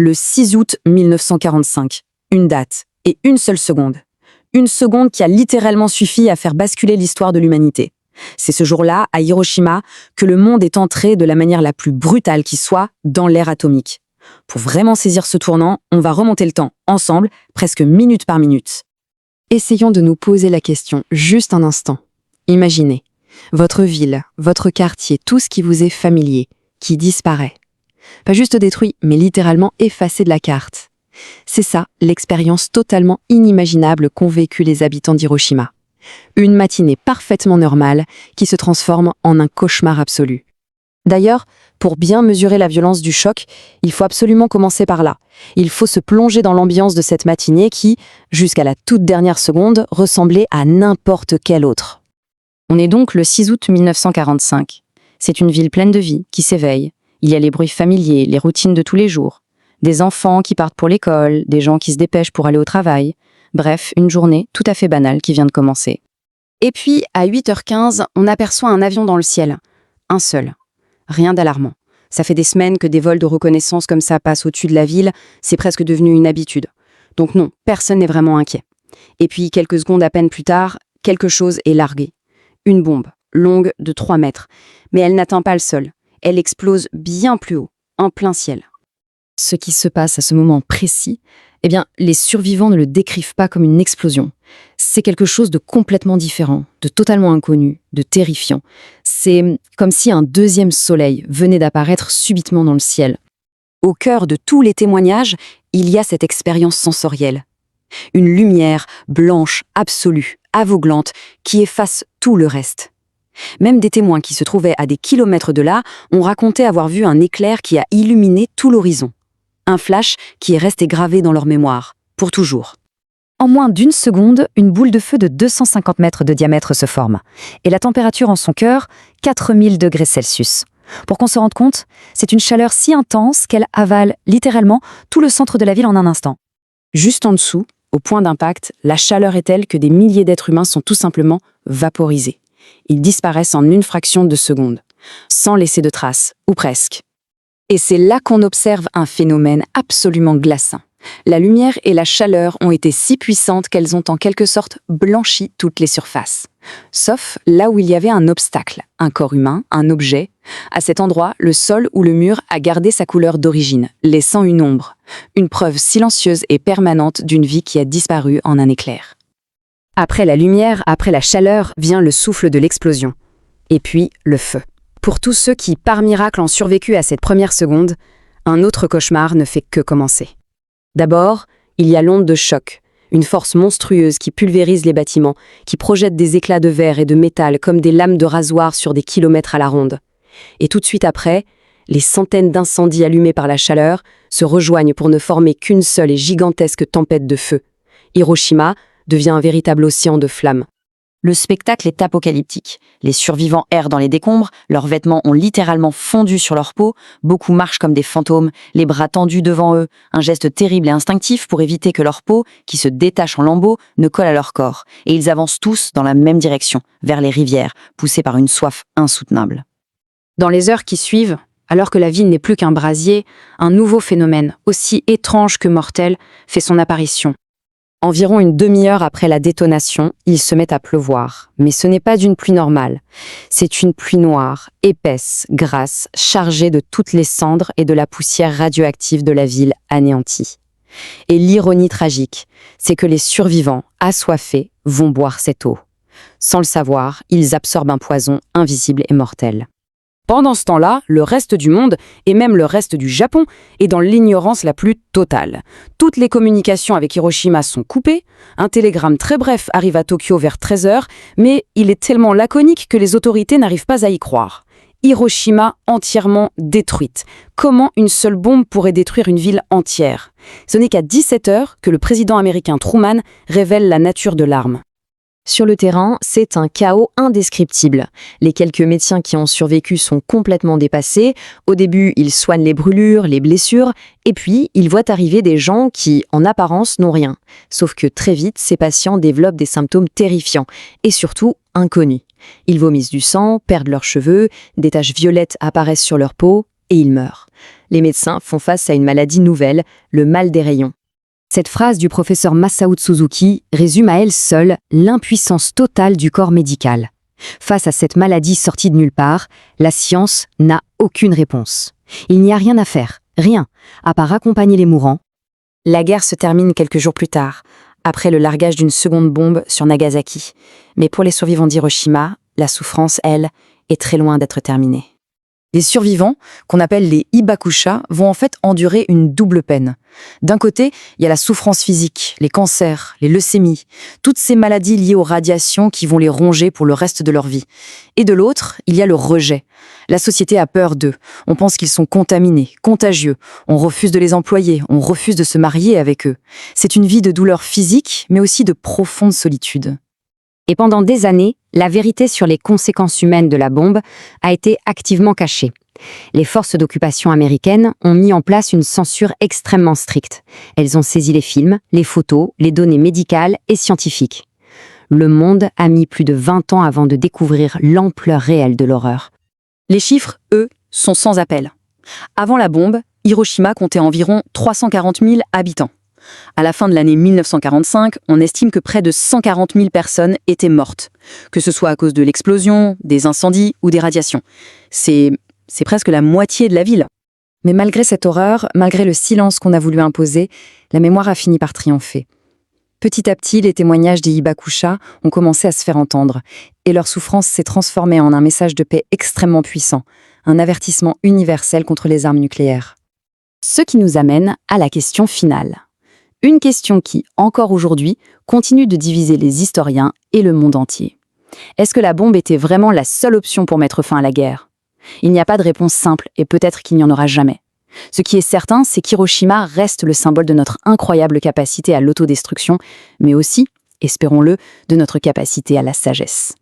Le 6 août 1945. Une date et une seule seconde. Une seconde qui a littéralement suffi à faire basculer l'histoire de l'humanité. C'est ce jour-là, à Hiroshima, que le monde est entré de la manière la plus brutale qui soit dans l'ère atomique. Pour vraiment saisir ce tournant, on va remonter le temps, ensemble, presque minute par minute. Essayons de nous poser la question, juste un instant. Imaginez, votre ville, votre quartier, tout ce qui vous est familier, qui disparaît. Pas juste détruit, mais littéralement effacé de la carte. C'est ça, l'expérience totalement inimaginable qu'ont vécu les habitants d'Hiroshima. Une matinée parfaitement normale qui se transforme en un cauchemar absolu. D'ailleurs, pour bien mesurer la violence du choc, il faut absolument commencer par là. Il faut se plonger dans l'ambiance de cette matinée qui, jusqu'à la toute dernière seconde, ressemblait à n'importe quelle autre. On est donc le 6 août 1945. C'est une ville pleine de vie, qui s'éveille. Il y a les bruits familiers, les routines de tous les jours. Des enfants qui partent pour l'école, des gens qui se dépêchent pour aller au travail. Bref, une journée tout à fait banale qui vient de commencer. Et puis, à 8h15, on aperçoit un avion dans le ciel. Un seul. Rien d'alarmant. Ça fait des semaines que des vols de reconnaissance comme ça passent au-dessus de la ville, c'est presque devenu une habitude. Donc non, personne n'est vraiment inquiet. Et puis, quelques secondes à peine plus tard, quelque chose est largué. Une bombe, longue de 3 mètres. Mais elle n'atteint pas le sol. Elle explose bien plus haut, en plein ciel. Ce qui se passe à ce moment précis, les survivants ne le décrivent pas comme une explosion. C'est quelque chose de complètement différent, de totalement inconnu, de terrifiant. C'est comme si un deuxième soleil venait d'apparaître subitement dans le ciel. Au cœur de tous les témoignages, il y a cette expérience sensorielle. Une lumière blanche, absolue, aveuglante, qui efface tout le reste. Même des témoins qui se trouvaient à des kilomètres de là ont raconté avoir vu un éclair qui a illuminé tout l'horizon. Un flash qui est resté gravé dans leur mémoire, pour toujours. En moins d'une seconde, une boule de feu de 250 mètres de diamètre se forme. Et la température en son cœur, 4000 degrés Celsius. Pour qu'on se rende compte, c'est une chaleur si intense qu'elle avale littéralement tout le centre de la ville en un instant. Juste en dessous, au point d'impact, la chaleur est telle que des milliers d'êtres humains sont tout simplement vaporisés. Ils disparaissent en une fraction de seconde, sans laisser de traces, ou presque. Et c'est là qu'on observe un phénomène absolument glaçant. La lumière et la chaleur ont été si puissantes qu'elles ont en quelque sorte blanchi toutes les surfaces. Sauf là où il y avait un obstacle, un corps humain, un objet. À cet endroit, le sol ou le mur a gardé sa couleur d'origine, laissant une ombre. Une preuve silencieuse et permanente d'une vie qui a disparu en un éclair. Après la lumière, après la chaleur, vient le souffle de l'explosion. Et puis, le feu. Pour tous ceux qui, par miracle, ont survécu à cette première seconde, un autre cauchemar ne fait que commencer. D'abord, il y a l'onde de choc, une force monstrueuse qui pulvérise les bâtiments, qui projette des éclats de verre et de métal comme des lames de rasoir sur des kilomètres à la ronde. Et tout de suite après, les centaines d'incendies allumés par la chaleur se rejoignent pour ne former qu'une seule et gigantesque tempête de feu. Hiroshima devient un véritable océan de flammes. Le spectacle est apocalyptique. Les survivants errent dans les décombres, leurs vêtements ont littéralement fondu sur leur peau, beaucoup marchent comme des fantômes, les bras tendus devant eux, un geste terrible et instinctif pour éviter que leur peau, qui se détache en lambeaux, ne colle à leur corps. Et ils avancent tous dans la même direction, vers les rivières, poussés par une soif insoutenable. Dans les heures qui suivent, alors que la ville n'est plus qu'un brasier, un nouveau phénomène, aussi étrange que mortel, fait son apparition. Environ une demi-heure après la détonation, il se met à pleuvoir. Mais ce n'est pas d'une pluie normale. C'est une pluie noire, épaisse, grasse, chargée de toutes les cendres et de la poussière radioactive de la ville anéantie. Et l'ironie tragique, c'est que les survivants, assoiffés, vont boire cette eau. Sans le savoir, ils absorbent un poison invisible et mortel. Pendant ce temps-là, le reste du monde, et même le reste du Japon, est dans l'ignorance la plus totale. Toutes les communications avec Hiroshima sont coupées, un télégramme très bref arrive à Tokyo vers 13h, mais il est tellement laconique que les autorités n'arrivent pas à y croire. Hiroshima entièrement détruite. Comment une seule bombe pourrait détruire une ville entière? Ce n'est qu'à 17h que le président américain Truman révèle la nature de l'arme. Sur le terrain, c'est un chaos indescriptible. Les quelques médecins qui ont survécu sont complètement dépassés. Au début, ils soignent les brûlures, les blessures, et puis ils voient arriver des gens qui, en apparence, n'ont rien. Sauf que très vite, ces patients développent des symptômes terrifiants, et surtout inconnus. Ils vomissent du sang, perdent leurs cheveux, des taches violettes apparaissent sur leur peau, et ils meurent. Les médecins font face à une maladie nouvelle, le mal des rayons. Cette phrase du professeur Masao Suzuki résume à elle seule l'impuissance totale du corps médical. Face à cette maladie sortie de nulle part, la science n'a aucune réponse. Il n'y a rien à faire, rien, à part accompagner les mourants. La guerre se termine quelques jours plus tard, après le largage d'une seconde bombe sur Nagasaki. Mais pour les survivants d'Hiroshima, la souffrance, elle, est très loin d'être terminée. Les survivants, qu'on appelle les hibakusha, vont en fait endurer une double peine. D'un côté, il y a la souffrance physique, les cancers, les leucémies, toutes ces maladies liées aux radiations qui vont les ronger pour le reste de leur vie. Et de l'autre, il y a le rejet. La société a peur d'eux. On pense qu'ils sont contaminés, contagieux. On refuse de les employer, on refuse de se marier avec eux. C'est une vie de douleur physique, mais aussi de profonde solitude. Et pendant des années, la vérité sur les conséquences humaines de la bombe a été activement cachée. Les forces d'occupation américaines ont mis en place une censure extrêmement stricte. Elles ont saisi les films, les photos, les données médicales et scientifiques. Le monde a mis plus de 20 ans avant de découvrir l'ampleur réelle de l'horreur. Les chiffres, eux, sont sans appel. Avant la bombe, Hiroshima comptait environ 340 000 habitants. À la fin de l'année 1945, on estime que près de 140 000 personnes étaient mortes, que ce soit à cause de l'explosion, des incendies ou des radiations. C'est presque la moitié de la ville. Mais malgré cette horreur, malgré le silence qu'on a voulu imposer, la mémoire a fini par triompher. Petit à petit, les témoignages des hibakusha ont commencé à se faire entendre, et leur souffrance s'est transformée en un message de paix extrêmement puissant, un avertissement universel contre les armes nucléaires. Ce qui nous amène à la question finale. Une question qui, encore aujourd'hui, continue de diviser les historiens et le monde entier. Est-ce que la bombe était vraiment la seule option pour mettre fin à la guerre ? Il n'y a pas de réponse simple et peut-être qu'il n'y en aura jamais. Ce qui est certain, c'est qu'Hiroshima reste le symbole de notre incroyable capacité à l'autodestruction, mais aussi, espérons-le, de notre capacité à la sagesse.